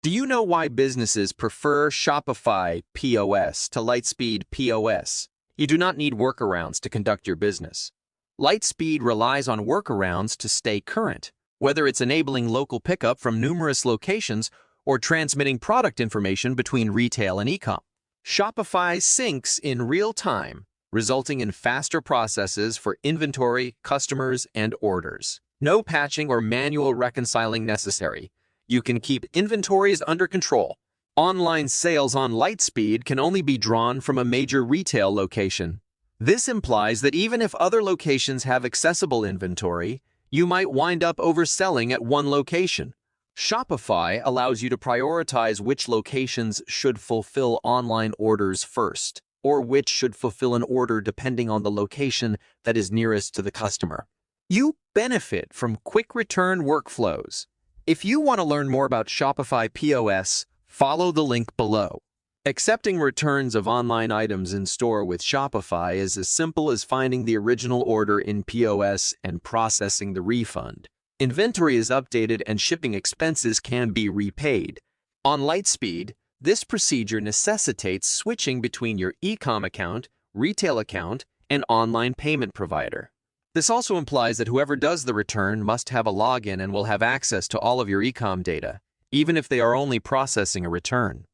Do you know why businesses prefer Shopify POS to Lightspeed POS? You do not need workarounds to conduct your business. Lightspeed relies on workarounds to stay current, whether it's enabling local pickup from numerous locations or transmitting product information between retail and e-com. Shopify syncs in real time, resulting in faster processes for inventory, customers, and orders. No patching or manual reconciling necessary. You can keep inventories under control. Online sales on Lightspeed can only be drawn from a major retail location. This implies that even if other locations have accessible inventory, you might wind up overselling at one location. Shopify allows you to prioritize which locations should fulfill online orders first, or which should fulfill an order depending on the location that is nearest to the customer. You benefit from quick return workflows. If you want to learn more about Shopify POS, follow the link below. Accepting returns of online items in store with Shopify is as simple as finding the original order in POS and processing the refund. Inventory is updated and shipping expenses can be repaid. On Lightspeed, this procedure necessitates switching between your e-com account, retail account, and online payment provider. This also implies that whoever does the return must have a login and will have access to all of your e-com data, even if they are only processing a return.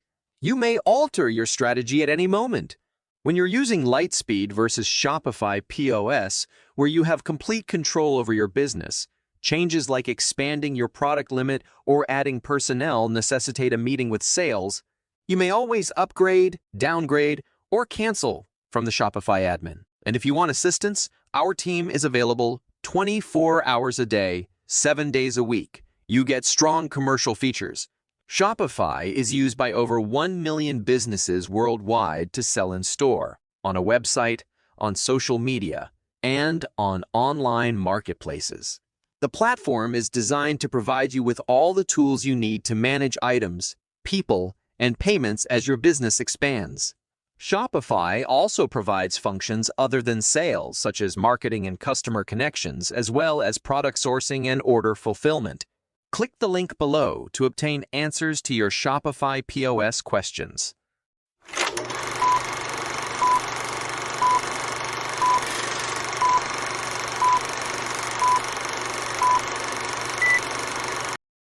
You may alter your strategy at any moment. When you're using Lightspeed versus Shopify POS, where you have complete control over your business, changes like expanding your product limit or adding personnel necessitate a meeting with sales. You may always upgrade, downgrade, or cancel from the Shopify admin. And if you want assistance, our team is available 24 hours a day, 7 days a week. You get strong commercial features. Shopify is used by over 1 million businesses worldwide to sell in store, on a website, on social media, and on online marketplaces. The platform is designed to provide you with all the tools you need to manage items, people, and payments as your business expands. Shopify also provides functions other than sales, such as marketing and customer connections, as well as product sourcing and order fulfillment. Click the link below to obtain answers to your Shopify POS questions.